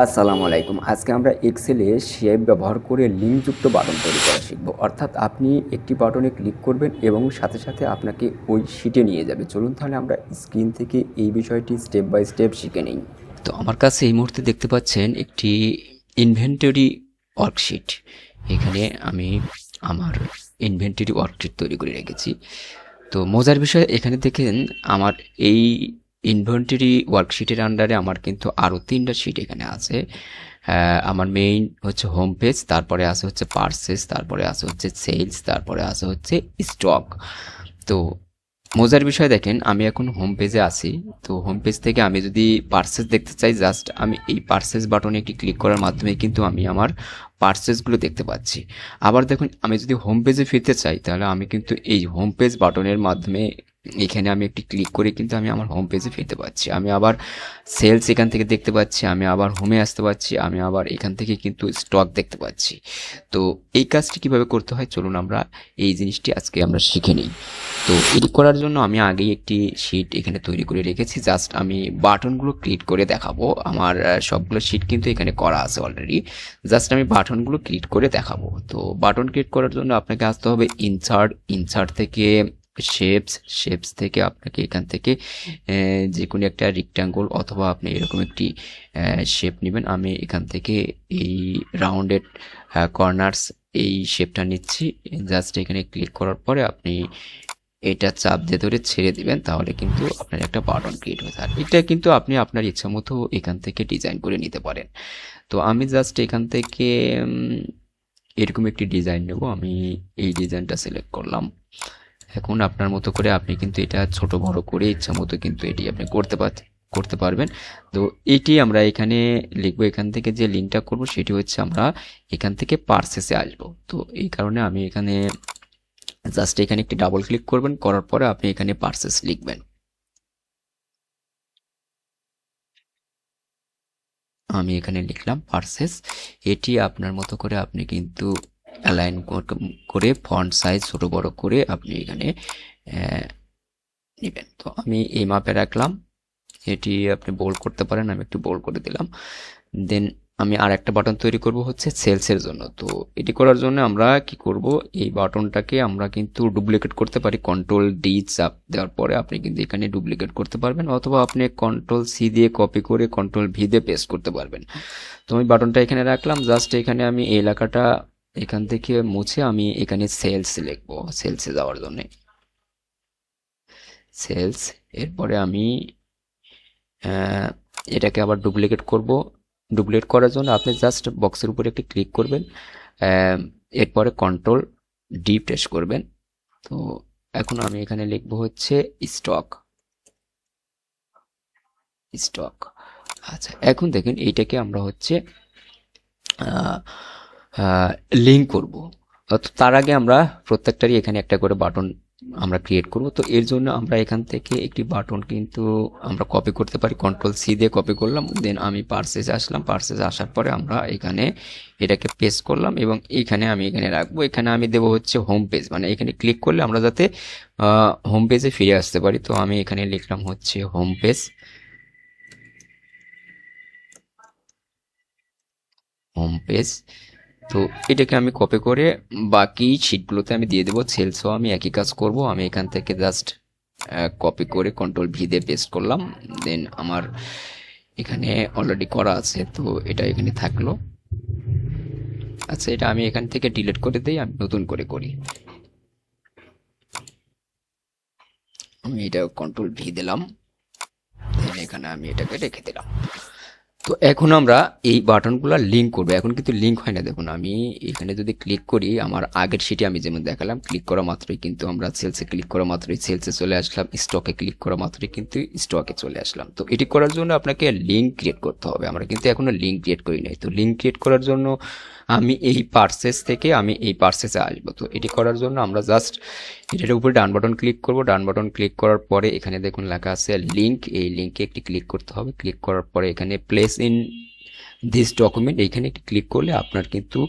আসসালামু আলাইকুম। আজকে আমরা এক্সেলে শেপ ব্যবহার করে লিঙ্কযুক্ত বাটন তৈরি করা শিখব। অর্থাৎ আপনি একটি বাটনে ক্লিক করবেন এবং সাথে সাথে আপনাকে ওই শিটে নিয়ে যাবে। চলুন তাহলে আমরা স্ক্রিন থেকে এই বিষয়টি স্টেপ বাই স্টেপ শিখে নিই। তো আমার কাছে এই মুহূর্তে দেখতে পাচ্ছেন একটি ইনভেন্টরি ওয়ার্কশিট। এখানে আমি আমার ইনভেন্টরি ওয়ার্কশিট তৈরি করে রেখেছি। তো মজার বিষয় এখানে দেখেন আমার এই ইনভেন্টরি ওয়ার্কশিটের আন্ডারে আমার কিন্তু আরও 3টা শিট এখানে আছে। আমার মেইন হচ্ছে হোম পেজ, তারপরে আছে হচ্ছে পার্সেস, তারপরে আছে হচ্ছে সেলস, তারপরে আছে হচ্ছে স্টক। তো মজার বিষয় দেখেন আমি এখন হোম পেজে আছি। তো হোম পেজ থেকে আমি যদি পার্সেস দেখতে চাই, জাস্ট আমি এই পার্সেস বাটনে একটি ক্লিক করার মাধ্যমে কিন্তু আমি আমার পার্সেসগুলো দেখতে পাচ্ছি। আবার দেখুন আমি যদি হোম পেজে ফিরতে চাই তাহলে আমি কিন্তু এই হোম পেজ বাটনের মাধ্যমে এখানে আমি একটি ক্লিক করে কিন্তু আমি আমার হোম পেজে ফিরতে পারছি। আমি আবার সেলস এখান থেকে দেখতে পাচ্ছি, আমি আবার হোমে আসতে পারছি, আমি আবার এখান থেকে কিন্তু স্টক দেখতে পাচ্ছি। তো এই কাজটি কিভাবে করতে হয় চলুন আমরা এই জিনিসটি আজকে আমরা শিখে নিই। তো এটি করার জন্য আমি আগেই একটি শিট এখানে তৈরি করে রেখেছি, জাস্ট আমি বাটনগুলো ক্লিক করে দেখাবো। আমার সবগুলো শিট কিন্তু এখানে করা আছে অলরেডি, জাস্ট আমি বাটনগুলো ক্লিক করে দেখাবো। তো বাটন ক্লিক করার জন্য আপনাকে আসতে হবে ইনসার্ট থেকে শেপস থেকে আপনাকে এখান থেকে যে কোনো একটা রেক্ট্যাঙ্গল অথবা আপনি এরকম একটি শেপ নেবেন। আমি এখান থেকে এই রাউন্ডেড কর্নার্স এই শেপটা নিচ্ছি। জাস্ট এখানে ক্লিক করার পরে আপনি এটা চাপ দিয়ে ধরে ছেড়ে দিবেন, তাহলে কিন্তু আপনার একটা বাটন ক্রিয়েট হয়ে যায়। এটা কিন্তু আপনি আপনার ইচ্ছা মতো এখান থেকে ডিজাইন করে নিতে পারেন। তো আমি জাস্ট এখান থেকে এরকম একটি ডিজাইন নেব। আমি এই ডিজাইনটা সিলেক্ট করলাম। এখন আপনার মতো করে আপনি কিন্তু এটা ছোট বড় করে ইচ্ছা মতো কিন্তু এটি আপনি করতে পারবেন। তো এটি আমরা এখানে লিখবো। এখান থেকে যে লিঙ্কটা করব সেটি হচ্ছে আমরা এখান থেকে পার্সেসে আসবো। তো এই কারণে আমি এখানে জাস্ট এখানে একটি ডাবল ক্লিক করবেন, করার পরে আপনি এখানে পার্সেস লিখবেন। আমি এখানে লিখলাম পার্সেস। এটি আপনার মতো করে আপনি কিন্তু অ্যালাইন করে ফন্ট সাইজ ছোট বড় করে আপনি এখানে নেবেন। তো আমি এই মাপে রাখলাম। এটি আপনি বোল্ড করতে পারেন, আমি একটু বোল্ড করে দিলাম। দেন আমি আর একটা বাটন তৈরি করব হচ্ছে সেলসের জন্য। তো এটি করার জন্য আমরা কি করব, এই বাটনটাকে আমরা কিন্তু ডুপ্লিকেট করতে পারি। কন্ট্রোল ডি চাপ দেওয়ার পরে আপনি কিন্তু এখানে ডুপ্লিকেট করতে পারবেন, অথবা আপনি কন্ট্রোল সি দিয়ে কপি করে কন্ট্রোল ভি দিয়ে পেস্ট করতে পারবেন। তো আমি বাটনটা এখানে রাখলাম। জাস্ট এখানে আমি এই এলাকাটা এখান থেকে মুছে আমি এখানে সেলস লিখবো, সেলসে যাওয়ার জন্য সেলস। এরপরে আমি এটাকে আবার ডুপ্লিকেট করব। ডুপ্লিকেট করার জন্য আপনি জাস্ট বক্সের উপরে একটি ক্লিক করবেন, এরপরে কন্ট্রোল ডি প্রেস করবেন। তো এখন আমি এখানে লিখবো হচ্ছে স্টক স্টক। আচ্ছা, এখন দেখেন এইটাকে আমরা হচ্ছে লিঙ্ক করব। তার আগে আমরা প্রত্যেকটারই এখানে একটা করে বাটন আমরা ক্রিয়েট করব। তো এর জন্য আমরা এখান থেকে একটি বাটন কিন্তু আমরা কপি করতে পারি। কন্ট্রোল সি দিয়ে কপি করলাম, দেন আমি পার্সেসে আসলাম। পার্সেসে আসার পরে আমরা এখানে এটাকে পেস্ট করলাম এবং এখানে আমি এখানে রাখবো। এখানে আমি দেবো হচ্ছে হোম পেজ, মানে এখানে ক্লিক করলে আমরা যাতে হোম পেজে ফিরে আসতে পারি। তো আমি এখানে লিখলাম হচ্ছে হোম পেজ, হোম পেজ। তো এটাকে আমি কপি করে বাকি শিটগুলোতে আমি দিয়ে দেবো। সেলসও আমি একই কাজ করব। আমি এখান থেকে জাস্ট কপি করে কন্ট্রোল ভি দিয়ে পেস্ট করলাম। দেন আমার এখানে অলরেডি করা আছে, তো এটা এখানে থাকলো। আচ্ছা, এটা আমি এখান থেকে ডিলিট করে দিই, আমি নতুন করে করি। আমি এটা কন্ট্রোল ভি দিলাম, দেন এখানে আমি এটাকে রেখে দিলাম। তো এখন আমরা এই বাটনগুলো লিঙ্ক করবো। এখন কিন্তু লিঙ্ক হয় না। দেখুন আমি এখানে যদি ক্লিক করি, আমার আগের শিটে আমি যেমন দেখালাম, ক্লিক করা মাত্রই কিন্তু আমরা সেলসে ক্লিক করা মাত্রই সেলসে চলে আসলাম, স্টকে ক্লিক করা মাত্রই কিন্তু স্টকে চলে আসলাম। তো এটি করার জন্য আপনাকে লিঙ্ক ক্রিয়েট করতে হবে। আমরা কিন্তু এখনো লিঙ্ক ক্রিয়েট করি নাই। তো লিঙ্ক ক্রিয়েট করার জন্য আমি এই পার্সেস থেকে আমি এই পার্সেসে আসবো। তো এটি করার জন্য আমরা জাস্ট এটার উপরে ডান বাটন ক্লিক করব। ডান বাটন ক্লিক করার পরে এখানে দেখুন লেখা আছে লিঙ্ক, এই লিঙ্কে একটি ক্লিক করতে হবে। ক্লিক করার পরে এখানে প্লেস ইন দিস ডকুমেন্ট এখানে একটি ক্লিক করলে আপনার কিন্তু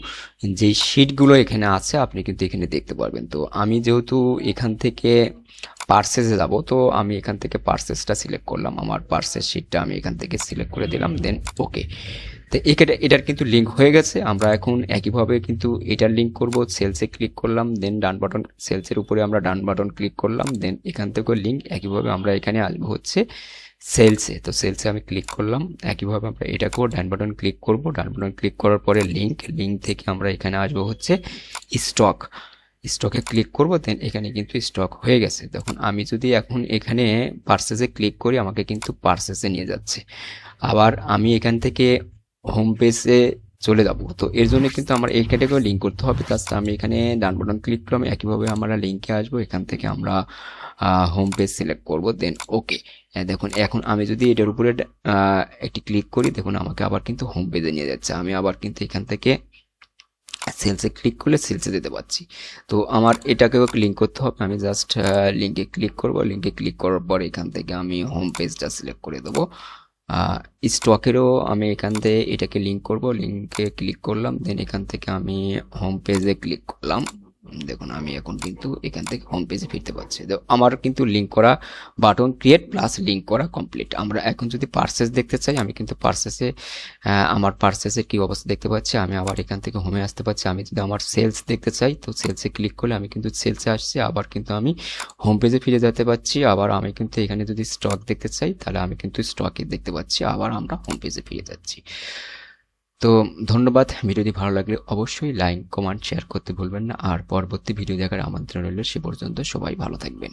যেই শিটগুলো এখানে আছে আপনি কিন্তু এখানে দেখতে পারবেন। তো আমি যেহেতু এখান থেকে পার্সেসে যাব, তো আমি এখান থেকে পার্সেসটা সিলেক্ট করলাম, আমার পার্সেস শিটটা আমি এখান থেকে সিলেক্ট করে দিলাম, দেন ওকে। তো এটার কিন্তু লিঙ্ক হয়ে গেছে। আমরা এখন একইভাবে কিন্তু এটার লিঙ্ক করব, সেলসে ক্লিক করলাম, দেন ডান বাটন, সেলসের উপরে আমরা ডান বাটন ক্লিক করলাম, দেন এখান থেকে লিঙ্ক একইভাবে আমরা এখানে আসবো হচ্ছে সেলসে। তো সেলসে আমি ক্লিক করলাম, একইভাবে আমরা এটাকেও ডান বাটন ক্লিক করব, ডান বাটন ক্লিক করার পরে লিঙ্ক থেকে আমরা এখানে আসবো হচ্ছে স্টকে ক্লিক করব, দেন এখানে কিন্তু স্টক হয়ে গেছে। তখন আমি যদি এখন এখানে পার্সেসে ক্লিক করি আমাকে কিন্তু পার্সেসে নিয়ে যাচ্ছে। আবার আমি এখান থেকে হোম পেজে চলে যাব, তো এর জন্য কিন্তু আমার এই ক্যাটাগরি লিঙ্ক করতে হবে। তাছাড়া আমি এখানে ডান বাটন ক্লিক করলাম, একইভাবে আমরা লিঙ্কে আসবো, এখান থেকে আমরা হোম পেজ সিলেক্ট করব, দেন ওকে। দেখুন এখন আমি যদি এটার উপরে একটি ক্লিক করি, দেখুন আমাকে আবার কিন্তু হোম পেজে নিয়ে যাচ্ছে। আমি আবার কিন্তু এখান থেকে সেলসে ক্লিক করলে সেলসে দিতে পারছি। তো আমার এটাকেও লিঙ্ক করতে হবে, আমি জাস্ট লিঙ্কে ক্লিক করব, লিঙ্কে ক্লিক করার পর এখান থেকে আমি হোম পেজটা সিলেক্ট করে দেবো। স্টকেরও আমি এখান থেকে এটাকে লিঙ্ক করব, লিঙ্কে ক্লিক করলাম, দেন এখান থেকে আমি হোম পেজে ক্লিক করলাম। দেখুন আমি এখন কিন্তু এখান থেকে হোম পেজে ফিরতে পারছি। তো আমার কিন্তু লিঙ্ক করা বাটন ক্রিয়েট প্লাস লিঙ্ক করা কমপ্লিট। আমরা এখন যদি পার্সেস দেখতে চাই, আমি কিন্তু পার্সেসে আমার পার্সেসের কি অবস্থা দেখতে পাচ্ছি। আমি আবার এখান থেকে হোমে আসতে পারছি। আমি যদি আমার সেলস দেখতে চাই, তো সেলসে ক্লিক করলে আমি কিন্তু সেলসে আসছি, আবার কিন্তু আমি হোম পেজে ফিরে যেতে পারছি। আবার আমি কিন্তু এখানে যদি স্টক দেখতে চাই, তাহলে আমি কিন্তু স্টকে দেখতে পাচ্ছি, আবার আমরা হোম পেজে ফিরে যাচ্ছি। তো ধন্যবাদ। ভিডিওটি ভালো লাগলে অবশ্যই লাইক, কমেন্ট, শেয়ার করতে ভুলবেন না। আর পরবর্তী ভিডিও দেখার আমন্ত্রণ রইল। সে পর্যন্ত সবাই ভালো থাকবেন।